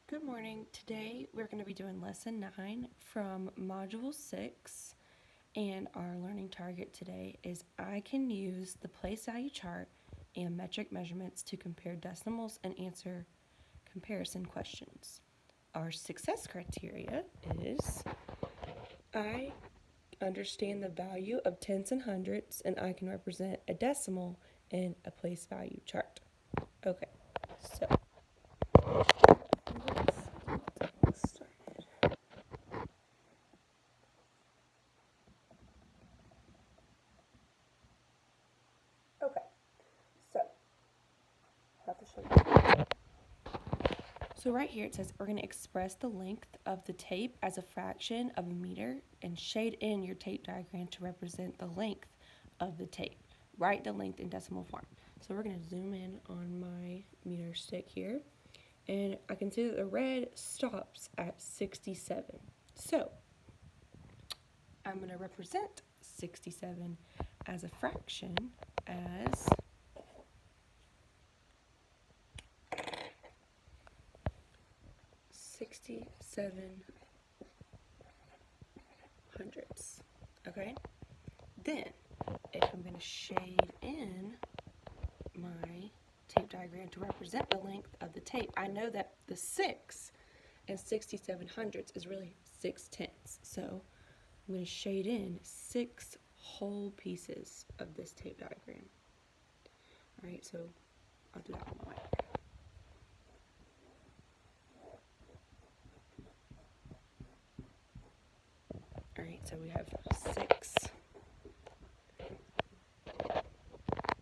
Good morning. Today we're going to be doing lesson 9 from module 6, and our learning target today is I can use the place value chart and metric measurements to compare decimals and answer comparison questions. Our success criteria is I understand the value of tens and hundreds, and I can represent a decimal in a place value chart. Okay, so let's get started. Okay, so I have to show you. So right here it says we're going to express the length of the tape as a fraction of a meter and shade in your tape diagram to represent the length of the tape. Write the length in decimal form. So we're going to zoom in on my meter stick here, and I can see that the red stops at 67. So I'm going to represent 67 as a fraction as 67 hundredths. Okay? Then, if I'm going to shade in my tape diagram to represent the length of the tape, I know that the 6 in 67 hundredths is really 6/10. So I'm going to shade in 6 whole pieces of this tape diagram. Alright, so I'll do that one way. Alright, so we have 6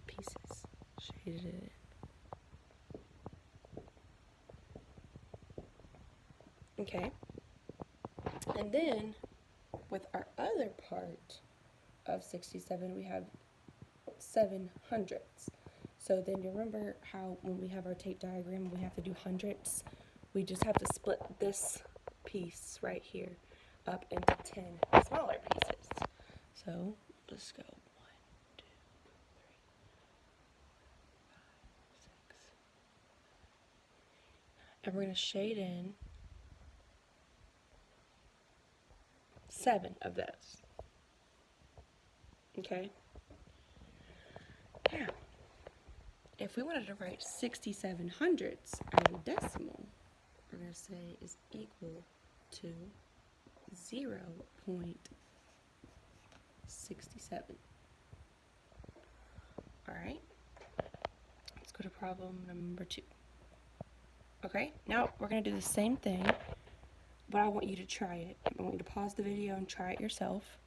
pieces shaded in. Okay, and then with our other part of 67, we have 7 hundredths. So then you remember how when we have our tape diagram, we have to do hundredths. We just have to split this piece right here up into 10 smaller pieces. So let's go 1, 2, 3, 4, 5, 6. And we're going to shade in 7 of those. Okay? Now, if we wanted to write 67 hundredths as a decimal, we're going to say is equal to 0.67. Alright, let's go to problem number 2. Okay, now we're going to do the same thing, but I want you to try it. I want you to pause the video and try it yourself.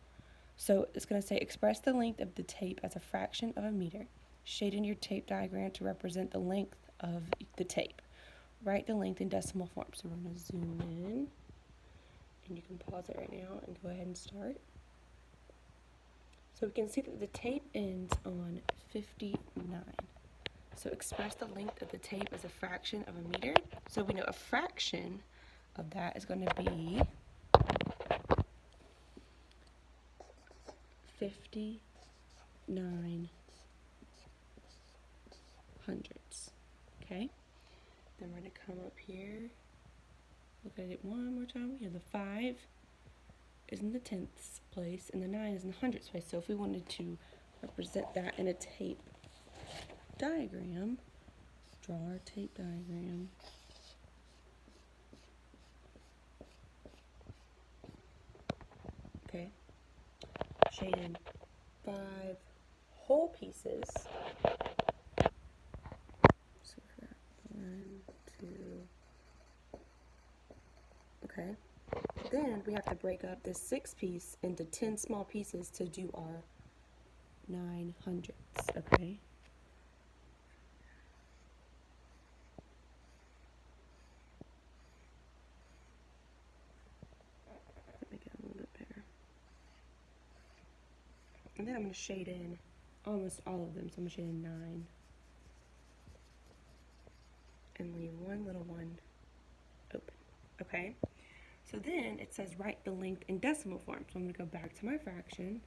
So it's going to say express the length of the tape as a fraction of a meter. Shade in your tape diagram to represent the length of the tape. Write the length in decimal form. So we're going to zoom in, and you can pause it right now and go ahead and start. So we can see that the tape ends on 59. So express the length of the tape as a fraction of a meter. So we know a fraction of that is going to be 59 hundredths. Okay? Then we're going to come up here, look at it one more time. We have the 5 is in the tenths place, and the 9 is in the hundredths place. So if we wanted to represent that in a tape diagram, let's draw our tape diagram. Okay, shade in 5 whole pieces. So for 1, 2. Okay. Then we have to break up this 6 piece into 10 small pieces to do our 9 hundredths. Okay. Make it a little bit bigger. And then I'm going to shade in almost all of them. So I'm going to shade in 9 and leave one little one open. Okay? So then it says write the length in decimal form. So I'm going to go back to my fraction,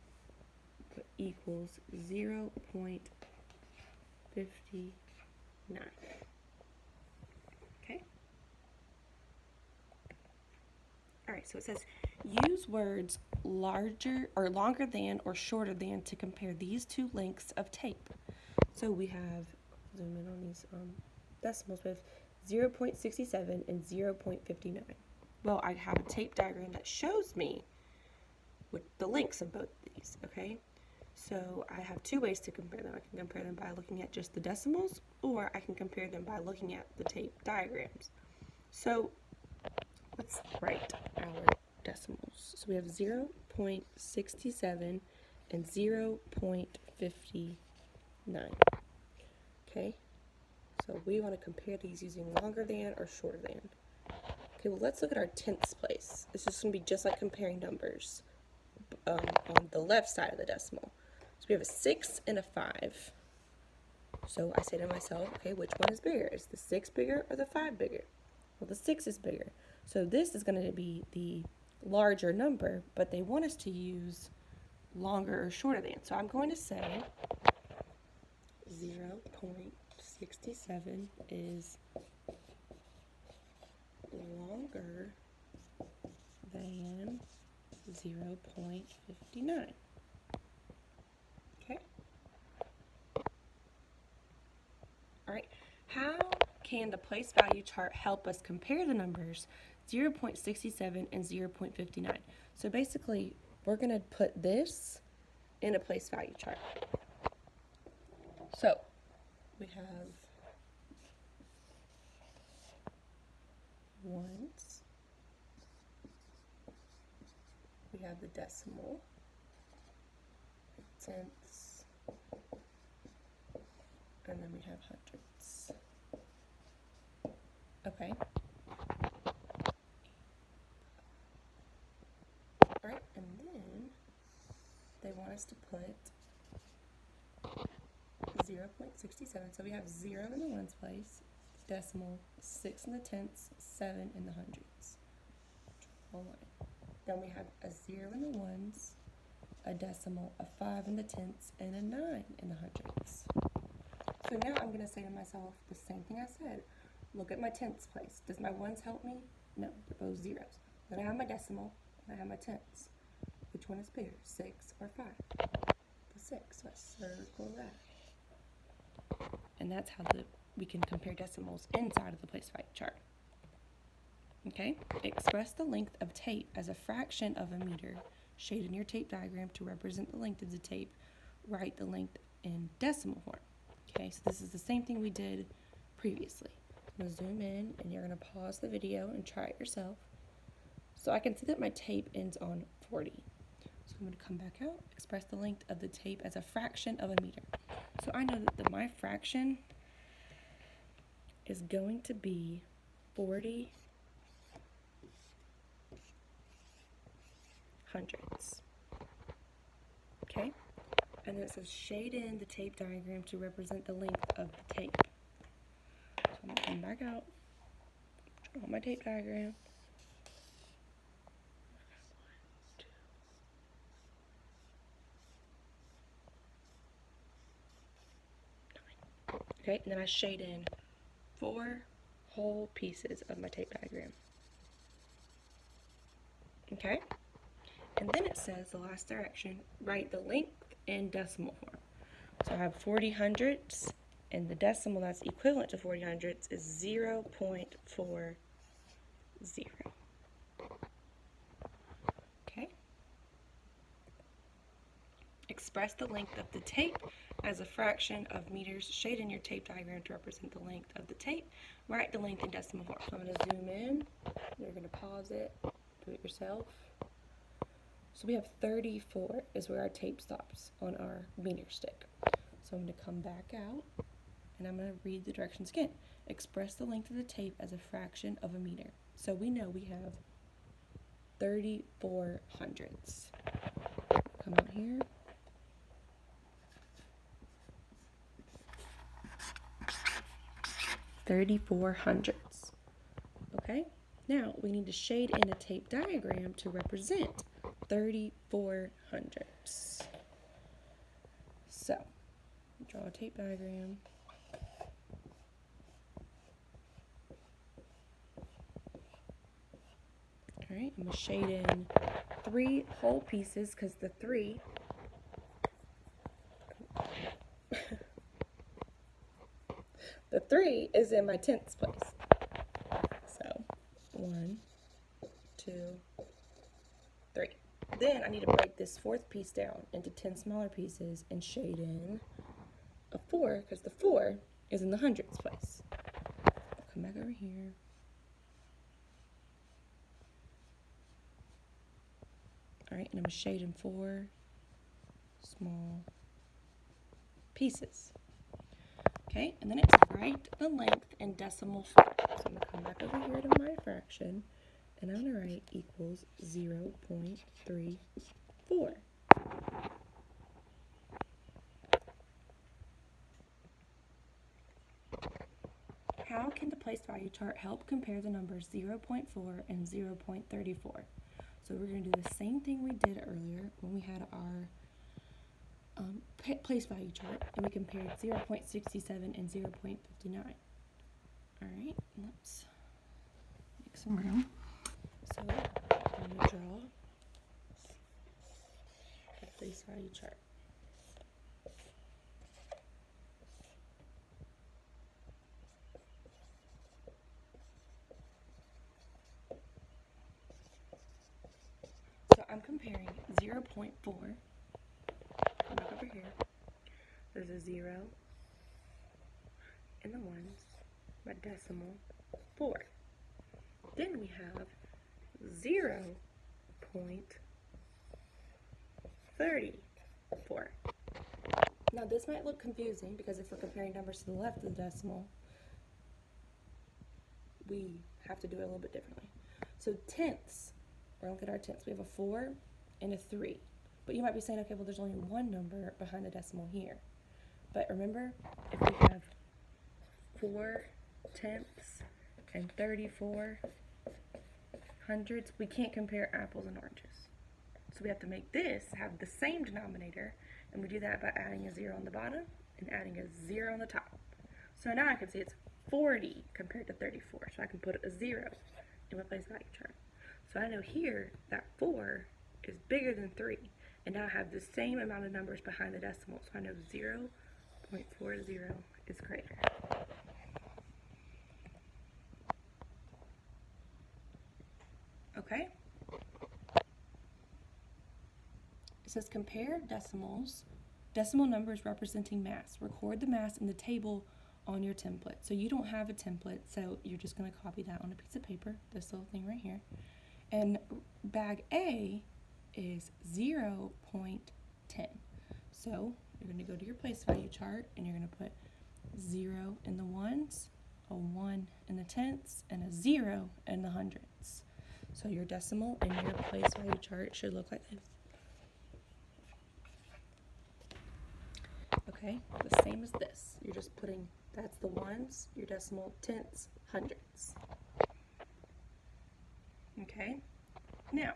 put equals 0.59. Okay? Alright, so it says use words larger or longer than or shorter than to compare these two lengths of tape. So we have, zoom in on these decimals, we have 0.67 and 0.59. Well, I have a tape diagram that shows me with the lengths of both of these, okay? So I have two ways to compare them. I can compare them by looking at just the decimals, or I can compare them by looking at the tape diagrams. So let's write our decimals. So we have 0.67 and 0.59. Okay, so we want to compare these using longer than or shorter than. Okay, well, let's look at our tenths place. It's just going to be just like comparing numbers on the left side of the decimal. So we have a 6 and a 5. So I say to myself, okay, which one is bigger? Is the 6 bigger or the 5 bigger? Well, the 6 is bigger. So this is going to be the larger number, but they want us to use longer or shorter than. So I'm going to say 0.67 is longer than 0.59. Okay? Alright, how can the place value chart help us compare the numbers 0.67 and 0.59? So basically, we're going to put this in a place value chart. So, we have ones, we have the decimal, tenths, and then we have hundredths. Okay. Alright, and then they want us to put 0.67. So we have 0 in the ones place, decimal, 6 in the tenths, 7 in the hundredths. Draw a line. Then we have a 0 in the ones, a decimal, a 5 in the tenths, and a 9 in the hundredths. So now I'm going to say to myself the same thing I said. Look at my tenths place. Does my ones help me? No, they're both zeros. Then I have my decimal, and I have my tenths. Which one is bigger, 6 or 5? The 6. So I circle that. And that's how we can compare decimals inside of the place value chart. Okay, express the length of tape as a fraction of a meter. Shade in your tape diagram to represent the length of the tape. Write the length in decimal form. Okay, so this is the same thing we did previously. I'm going to zoom in, and you're going to pause the video and try it yourself. So I can see that my tape ends on 40. So I'm going to come back out, express the length of the tape as a fraction of a meter. So I know that my fraction is going to be 40 hundredths. Okay? And then it says shade in the tape diagram to represent the length of the tape. So I'm going to come back out, draw my tape diagram. Okay, and then I shade in 4 whole pieces of my tape diagram. Okay? And then it says the last direction, write the length in decimal form. So I have 40 hundredths, and the decimal that's equivalent to 40 hundredths is 0.40. Okay? Express the length of the tape as a fraction of meters. Shade in your tape diagram to represent the length of the tape. Write the length in decimal form. So I'm going to zoom in. You're going to pause it. Do it yourself. So we have 34 is where our tape stops on our meter stick. So I'm going to come back out, and I'm going to read the directions again. Express the length of the tape as a fraction of a meter. So we know we have 34 hundredths. Come out here. .34 hundredths. Okay? Now we need to shade in a tape diagram to represent 34 hundredths. So, draw a tape diagram. All right, I'm gonna shade in 3 whole pieces because the 3 the 3 is in my tenths place. So 1, 2, 3. Then I need to break this 4th piece down into 10 smaller pieces and shade in a 4 because the 4 is in the hundredths place. I'll come back over here. All right, and I'm gonna shade in 4 small pieces. Okay, and then it's write the length in decimal form. So I'm gonna come back over here to my fraction, and I'm gonna write equals 0.34. How can the place value chart help compare the numbers 0.4 and 0.34? So we're going to do the same thing we did earlier when we had our place value chart, and we compared 0.67 and 0.59. All right, let's make some room. So I'm going to draw a place value chart. So I'm comparing 0.4. Come back over here. There's a 0 in the ones, my decimal 4. Then we have 0.34. Now this might look confusing because if we're comparing numbers to the left of the decimal, we have to do it a little bit differently. So tenths, we're going to look at our tenths. We have a 4 and a 3. But you might be saying, okay, well, there's only one number behind the decimal here. But remember, if we have 4 tenths and 34 hundredths, we can't compare apples and oranges. So we have to make this have the same denominator, and we do that by adding a 0 on the bottom and adding a 0 on the top. So now I can see it's 40 compared to 34, so I can put a 0 in my place value chart. So I know here that 4 is bigger than 3, and now I have the same amount of numbers behind the decimal, so I know 0.40 is greater. Okay? It says compare decimals, decimal numbers representing mass. Record the mass in the table on your template. So you don't have a template, so you're just going to copy that on a piece of paper, this little thing right here. And bag A is 0.10. So you're going to go to your place value chart, and you're going to put 0 in the ones, a 1 in the tenths, and a 0 in the hundredths. So your decimal in your place value chart should look like this. Okay, the same as this. You're just putting, that's the ones, your decimal, tenths, hundredths. Okay, now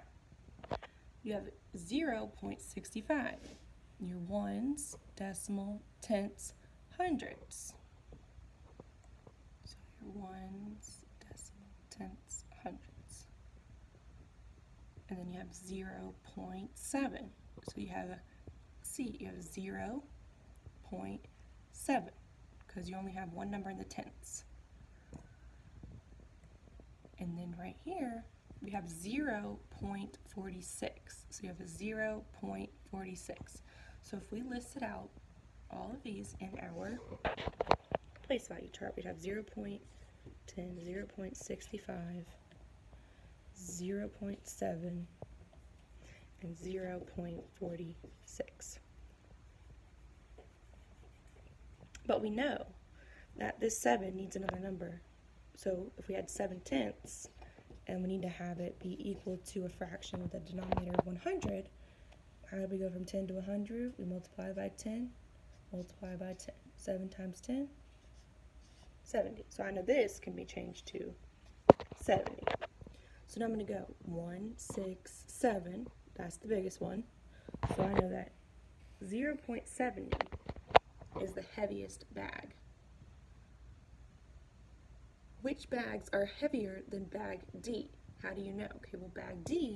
you have 0.65. Your ones, decimal, tenths, hundredths. So your ones, decimal, tenths, hundredths. And then you have 0.7. So you have a C, you have 0.7 because you only have one number in the tenths. And then right here, we have 0.46. So you have a 0.46. So if we listed out all of these in our place value chart, we'd have 0.10, 0.65, 0.7, and 0.46. But we know that this 7 needs another number. So if we had 7 tenths, and we need to have it be equal to a fraction with a denominator of 100, how do we go from 10 to 100? We multiply by 10, multiply by 10. 7 times 10, 70. So I know this can be changed to 70. So now I'm going to go 1, 6, 7. That's the biggest one. So I know that 0.70 is the heaviest bag. Which bags are heavier than bag D? How do you know? Okay, well, bag D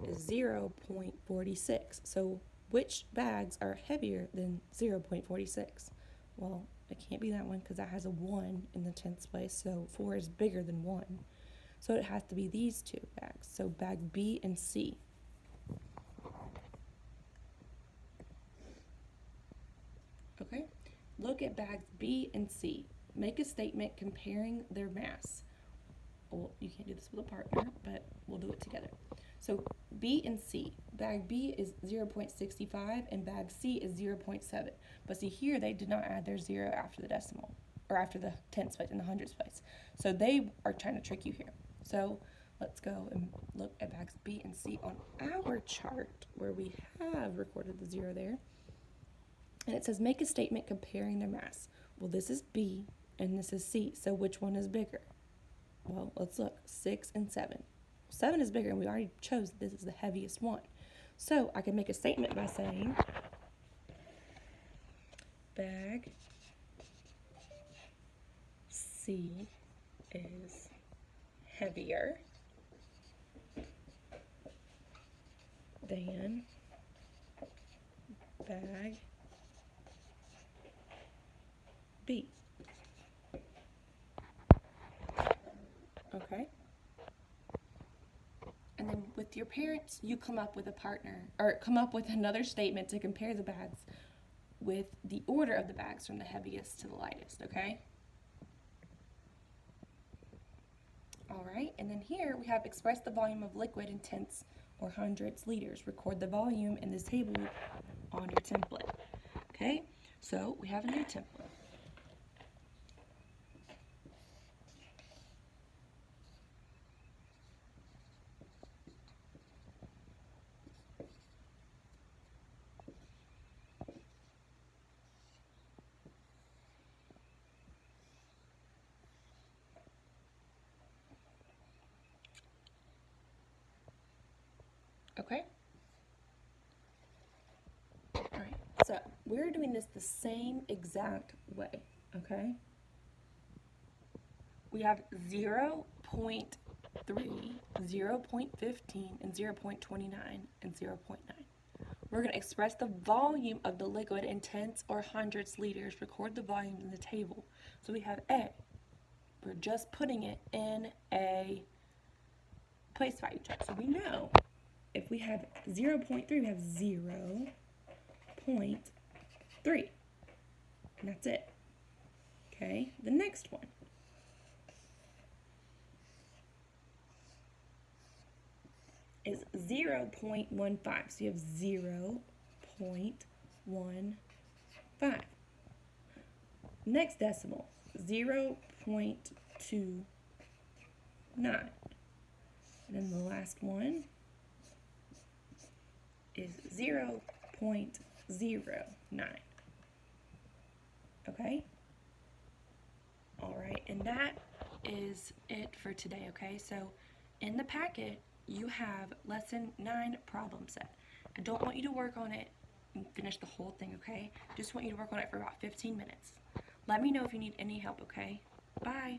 is 0.46. So which bags are heavier than 0.46? Well, it can't be that one because that has a 1 in the tens place, so 4 is bigger than 1. So it has to be these two bags, so bag B and C. Okay, look at bags B and C. Make a statement comparing their mass. Well, you can't do this with a partner, but we'll do it together. So B and C, bag B is 0.65 and bag C is 0.7. But see here, they did not add their 0 after the decimal, or after the tens place and the hundreds place. So they are trying to trick you here. So let's go and look at bags B and C on our chart where we have recorded the 0 there. And it says make a statement comparing their mass. Well, this is B and this is C, so which one is bigger? Well, let's look. 6 and 7. 7 is bigger, and we already chose that this is the heaviest one. So I can make a statement by saying bag C is heavier than bag B. Okay? And then with your parents, you come up with a partner, or come up with another statement to compare the bags with the order of the bags from the heaviest to the lightest, okay? All right, and then here we have express the volume of liquid in tenths or hundredths liters. Record the volume in this table on your template. Okay, so we have a new template. Okay? All right, so we're doing this the same exact way, okay? We have 0.3, 0.15, and 0.29, and 0.9. We're going to express the volume of the liquid in tenths or hundredths liters. Record the volume in the table. So we have A. We're just putting it in a place value chart. So we know if we have 0.3, we have 0.3. And that's it. Okay, the next one. Is 0.15. So you have 0.15. Next decimal, 0.29. And then the last one is 0.09. Okay? All right, and that is it for today, okay? So in the packet, you have lesson 9 problem set. I don't want you to work on it and finish the whole thing, okay? Just want you to work on it for about 15 minutes. Let me know if you need any help, okay? Bye.